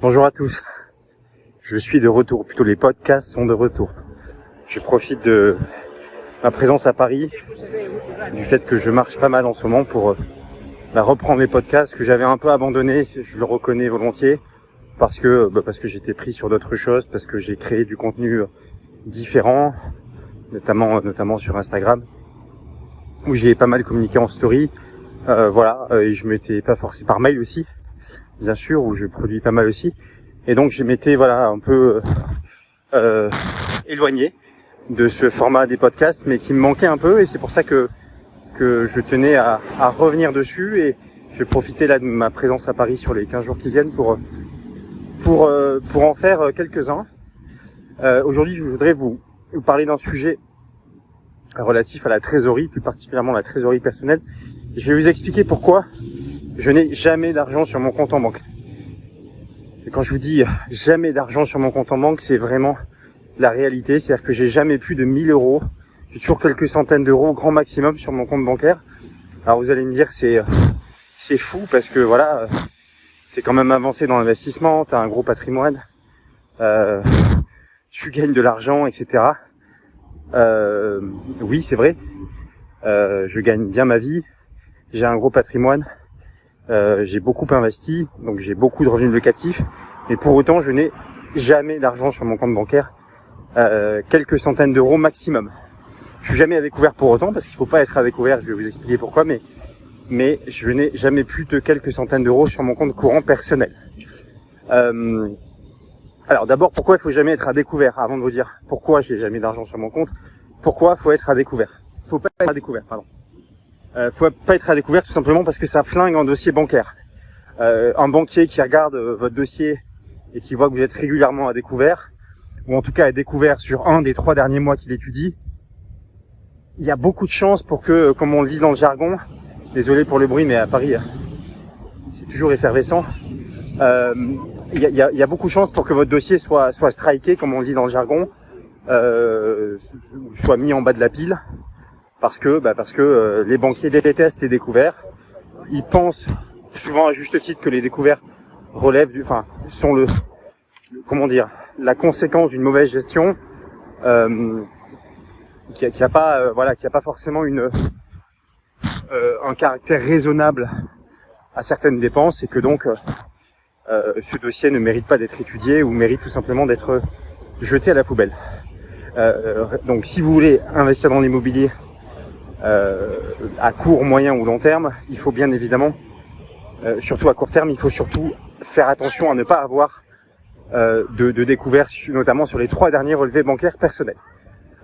Bonjour à tous, je suis de retour, plutôt les podcasts sont de retour. Je profite de ma présence à Paris, du fait que je marche pas mal en ce moment pour reprendre les podcasts que j'avais un peu abandonnés, je le reconnais volontiers, parce que j'étais pris sur d'autres choses, parce que j'ai créé du contenu différent, notamment sur Instagram, où j'ai pas mal communiqué en story, et je m'étais pas forcé par mail aussi, bien sûr, où je produis pas mal aussi, et donc je m'étais un peu éloigné de ce format des podcasts, mais qui me manquait un peu, et c'est pour ça que je tenais à revenir dessus, et je vais profiter là de ma présence à Paris sur les 15 jours qui viennent pour en faire quelques-uns. Aujourd'hui, je voudrais vous parler d'un sujet relatif à la trésorerie, plus particulièrement la trésorerie personnelle. Je vais vous expliquer pourquoi je n'ai jamais d'argent sur mon compte en banque. Et quand je vous dis jamais d'argent sur mon compte en banque, c'est vraiment la réalité. C'est-à-dire que j'ai jamais plus de 1000 euros. J'ai toujours quelques centaines d'euros, grand maximum, sur mon compte bancaire. Alors vous allez me dire, c'est fou parce que t'es quand même avancé dans l'investissement, t'as un gros patrimoine, tu gagnes de l'argent, etc. Oui, c'est vrai. Je gagne bien ma vie. J'ai un gros patrimoine. J'ai beaucoup investi, donc j'ai beaucoup de revenus locatifs, mais pour autant je n'ai jamais d'argent sur mon compte bancaire, quelques centaines d'euros maximum. Je suis jamais à découvert pour autant, parce qu'il faut pas être à découvert, je vais vous expliquer pourquoi, mais je n'ai jamais plus de quelques centaines d'euros sur mon compte courant personnel. Alors d'abord, pourquoi il faut jamais être à découvert? Avant de vous dire pourquoi j'ai jamais d'argent sur mon compte, pourquoi faut être à découvert? Faut pas être à découvert, pardon. Faut pas être à découvert tout simplement parce que ça flingue un dossier bancaire. Un banquier qui regarde votre dossier et qui voit que vous êtes régulièrement à découvert, ou en tout cas à découvert sur un des 3 derniers mois qu'il étudie, il y a beaucoup de chances pour que, comme on le dit dans le jargon, désolé pour le bruit, mais à Paris c'est toujours effervescent, il y a beaucoup de chances pour que votre dossier soit striké, comme on le dit dans le jargon, soit mis en bas de la pile. Parce que les banquiers détestent les découverts. Ils pensent souvent à juste titre que les découverts sont la conséquence d'une mauvaise gestion, qui a pas forcément un caractère raisonnable à certaines dépenses, et que donc ce dossier ne mérite pas d'être étudié ou mérite tout simplement d'être jeté à la poubelle. Donc si vous voulez investir dans l'immobilier, à court, moyen ou long terme, il faut bien évidemment, surtout à court terme, il faut surtout faire attention à ne pas avoir de découvert, notamment sur les 3 derniers relevés bancaires personnels.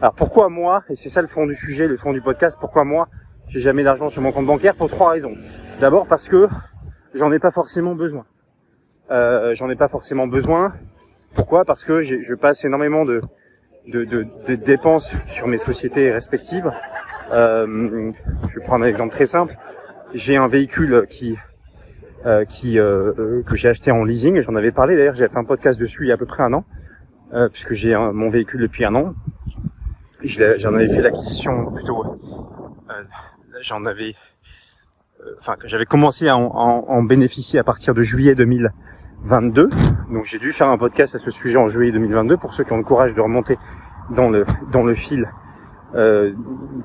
Alors pourquoi moi, et c'est ça le fond du sujet, le fond du podcast, pourquoi moi j'ai jamais d'argent sur mon compte bancaire? Pour 3 raisons. D'abord parce que j'en ai pas forcément besoin. Pourquoi? Parce que je passe énormément de dépenses sur mes sociétés respectives. Je vais prendre un exemple très simple. J'ai un véhicule que j'ai acheté en leasing. J'en avais parlé d'ailleurs, j'avais fait un podcast dessus il y a à peu près 1 an, puisque j'ai mon véhicule depuis 1 an. J'en avais fait l'acquisition plutôt. J'avais commencé à en bénéficier à partir de juillet 2022. Donc j'ai dû faire un podcast à ce sujet en juillet 2022 pour ceux qui ont le courage de remonter dans le fil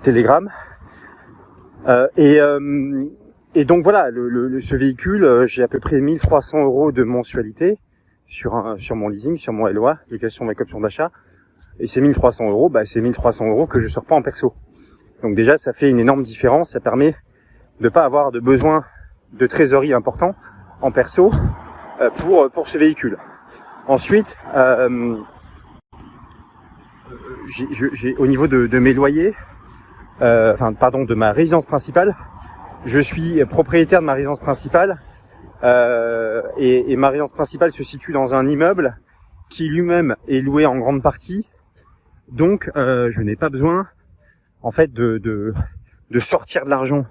Telegram. Et donc voilà, ce véhicule, j'ai à peu près 1300 euros de mensualité sur mon leasing, sur mon LOA, location avec option d'achat. Et ces 1300 euros, c'est 1300 euros que je sors pas en perso. Donc déjà, ça fait une énorme différence. Ça permet de pas avoir de besoin de trésorerie important en perso pour ce véhicule. Ensuite, j'ai au niveau de mes loyers, de ma résidence principale, je suis propriétaire de ma résidence principale, et ma résidence principale se situe dans un immeuble qui lui-même est loué en grande partie. Donc je n'ai pas besoin en fait de sortir de l'argent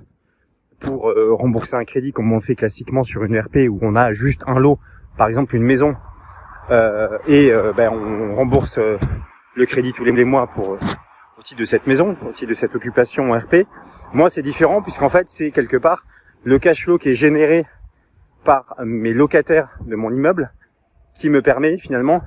pour rembourser un crédit comme on le fait classiquement sur une RP où on a juste un lot, par exemple une maison, on rembourse le crédit tous les mois au titre de cette maison, au titre de cette occupation RP. Moi c'est différent puisqu'en fait c'est quelque part le cash flow qui est généré par mes locataires de mon immeuble qui me permet finalement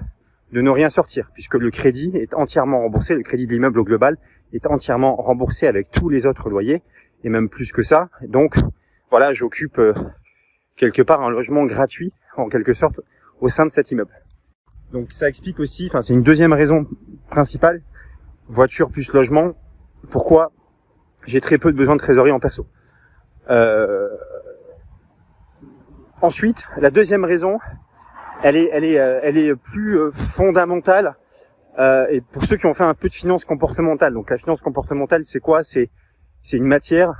de ne rien sortir, puisque le crédit est entièrement remboursé, le crédit de l'immeuble au global est entièrement remboursé avec tous les autres loyers, et même plus que ça. Donc voilà, j'occupe quelque part un logement gratuit, en quelque sorte, au sein de cet immeuble. Donc ça explique aussi, enfin c'est une deuxième raison principale, voiture plus logement, pourquoi j'ai très peu de besoin de trésorerie en perso. Ensuite, la deuxième raison, elle est plus fondamentale, et pour ceux qui ont fait un peu de finance comportementale. Donc la finance comportementale, c'est quoi ? C'est une matière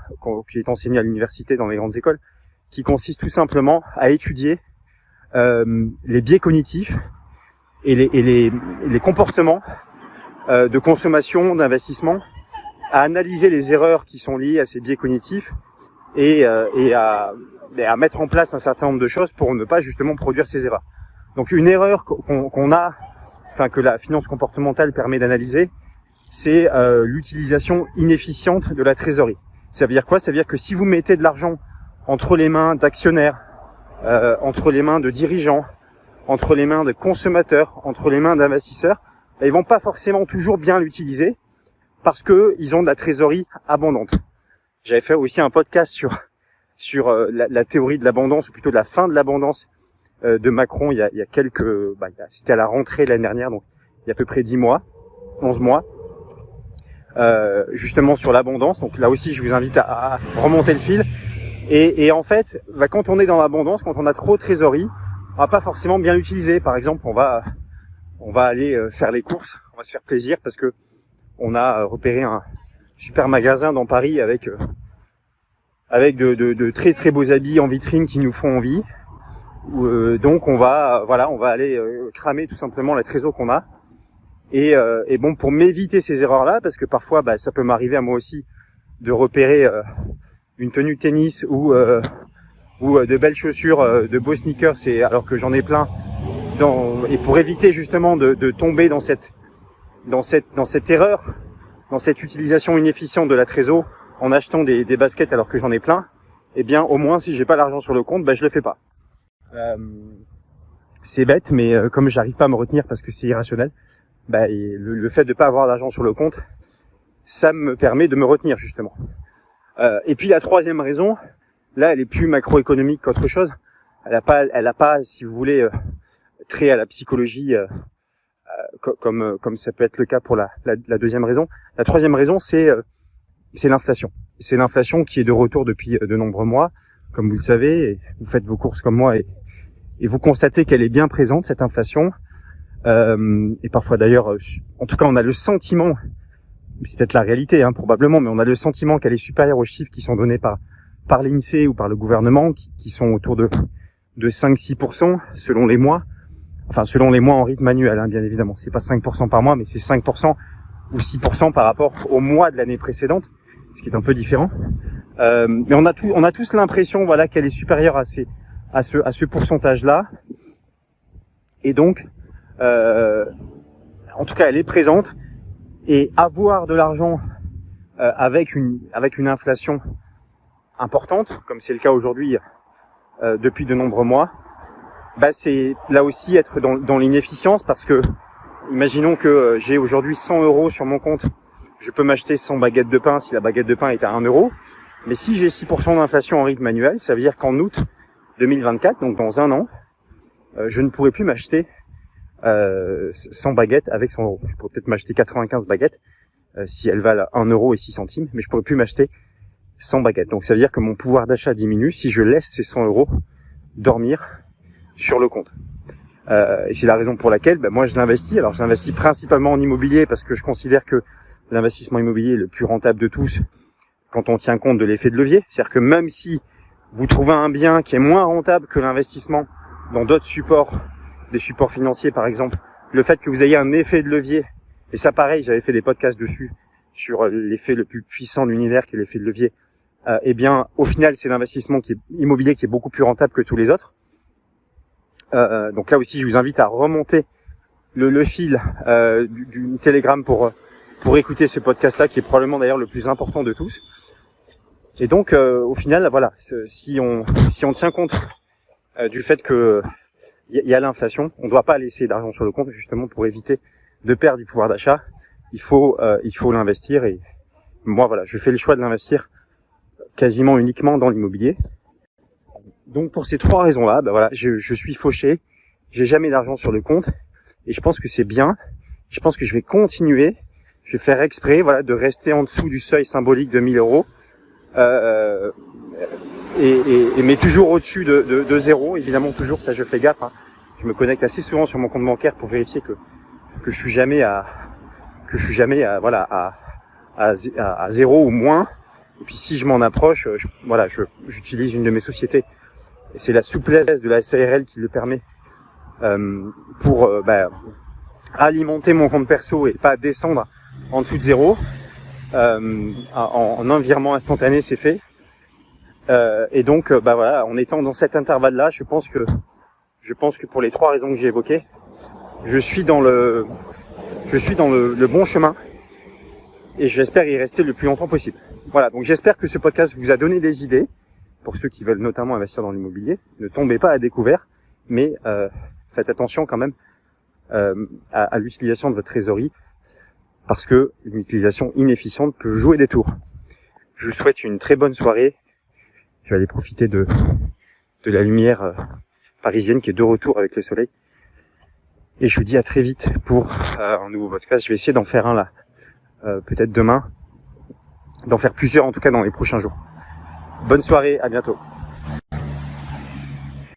qui est enseignée à l'université dans les grandes écoles, qui consiste tout simplement à étudier les biais cognitifs et les comportements de consommation, d'investissement, à analyser les erreurs qui sont liées à ces biais cognitifs et à mettre en place un certain nombre de choses pour ne pas justement produire ces erreurs. Donc une erreur que la finance comportementale permet d'analyser, c'est l'utilisation inefficiente de la trésorerie. Ça veut dire quoi ? Ça veut dire que si vous mettez de l'argent entre les mains d'actionnaires, entre les mains de dirigeants, entre les mains de consommateurs, entre les mains d'investisseurs, ils vont pas forcément toujours bien l'utiliser parce que ils ont de la trésorerie abondante. J'avais fait aussi un podcast sur la théorie de l'abondance, ou plutôt de la fin de l'abondance de Macron il y a c'était à la rentrée l'année dernière, donc il y a à peu près 11 mois, justement sur l'abondance. Donc là aussi, je vous invite à remonter le fil. Et en fait, quand on est dans l'abondance, quand on a trop de trésorerie, on va pas forcément bien l'utiliser. Par exemple, on va aller faire les courses, on va se faire plaisir parce que on a repéré un super magasin dans Paris avec de très très beaux habits en vitrine qui nous font envie. Donc on va aller cramer tout simplement la trésor qu'on a. Et bon, pour m'éviter ces erreurs-là, parce que parfois ça peut m'arriver à moi aussi de repérer une tenue de tennis ou de belles chaussures, de beaux sneakers, alors que j'en ai plein. Et pour éviter justement de tomber dans cette erreur, dans cette utilisation inefficiente de la trésor, en achetant des baskets alors que j'en ai plein, eh bien au moins si j'ai pas l'argent sur le compte, je le fais pas. C'est bête, mais comme j'arrive pas à me retenir parce que c'est irrationnel, le fait de pas avoir d'argent sur le compte, ça me permet de me retenir justement. Et puis la troisième raison, là elle est plus macroéconomique qu'autre chose. Elle a pas, si vous voulez, trait à la psychologie, comme ça peut être le cas pour la deuxième raison. La troisième raison, c'est l'inflation. C'est l'inflation qui est de retour depuis de nombreux mois, comme vous le savez. Et vous faites vos courses comme moi et vous constatez qu'elle est bien présente, cette inflation. Et parfois d'ailleurs, en tout cas, on a le sentiment, c'est peut-être la réalité, probablement, mais on a le sentiment qu'elle est supérieure aux chiffres qui sont donnés par l'INSEE ou par le gouvernement, qui sont autour de 5-6% selon les mois. Enfin, selon les mois en rythme annuel, bien évidemment. C'est pas 5% par mois, mais c'est 5% ou 6% par rapport au mois de l'année précédente, ce qui est un peu différent. Mais on a tous l'impression, qu'elle est supérieure à ce pourcentage-là. Et donc, en tout cas, elle est présente. Et avoir de l'argent avec une inflation importante, comme c'est le cas aujourd'hui depuis de nombreux mois, c'est là aussi être dans l'inefficience, parce que imaginons que j'ai aujourd'hui 100 € sur mon compte, je peux m'acheter 100 baguettes de pain si la baguette de pain est à 1 €, mais si j'ai 6% d'inflation en rythme annuel, ça veut dire qu'en août 2024, donc dans un an, je ne pourrai plus m'acheter 100 baguettes avec 100 €. Je pourrais peut-être m'acheter 95 baguettes si elles valent 1 € et 6 centimes, mais je pourrais plus m'acheter 100 baguettes. Donc ça veut dire que mon pouvoir d'achat diminue si je laisse ces 100 € dormir sur le compte. Et c'est la raison pour laquelle moi je l'investis. Alors je l'investis principalement en immobilier parce que je considère que l'investissement immobilier est le plus rentable de tous quand on tient compte de l'effet de levier. C'est-à-dire que même si vous trouvez un bien qui est moins rentable que l'investissement dans d'autres supports, des supports financiers par exemple, le fait que vous ayez un effet de levier, et ça pareil, j'avais fait des podcasts dessus, sur l'effet le plus puissant de l'univers qui est l'effet de levier, eh bien au final c'est l'investissement immobilier qui est beaucoup plus rentable que tous les autres. Donc là aussi je vous invite à remonter le fil du Telegram pour écouter ce podcast là qui est probablement d'ailleurs le plus important de tous. Et donc au final si on tient compte du fait que il y a l'inflation. On ne doit pas laisser d'argent sur le compte justement pour éviter de perdre du pouvoir d'achat. Il faut l'investir, et moi voilà, je fais le choix de l'investir quasiment uniquement dans l'immobilier. Donc pour ces 3 raisons-là, voilà, je suis fauché, j'ai jamais d'argent sur le compte, et je pense que c'est bien. Je pense que je vais continuer, je vais faire exprès, voilà, de rester en dessous du seuil symbolique de 1000 euros, mais toujours au-dessus de zéro, évidemment, toujours, ça je fais gaffe, hein. Je me connecte assez souvent sur mon compte bancaire pour vérifier que je suis jamais à zéro ou moins. Et puis si je m'en approche, j'utilise une de mes sociétés. Et c'est la souplesse de la SARL qui le permet pour alimenter mon compte perso et pas descendre en dessous de zéro. En un virement instantané, c'est fait. Et donc, voilà, en étant dans cet intervalle-là, je pense que pour les 3 raisons que j'ai évoquées, je suis dans le bon chemin, et j'espère y rester le plus longtemps possible. Voilà, donc j'espère que ce podcast vous a donné des idées pour ceux qui veulent notamment investir dans l'immobilier. Ne tombez pas à découvert, mais faites attention quand même à l'utilisation de votre trésorerie, parce que une utilisation inefficiente peut jouer des tours. Je vous souhaite une très bonne soirée. Je vais aller profiter de la lumière parisienne qui est de retour avec le soleil. Et je vous dis à très vite pour un nouveau podcast. Je vais essayer d'en faire un là, peut-être demain, d'en faire plusieurs en tout cas dans les prochains jours. Bonne soirée, à bientôt.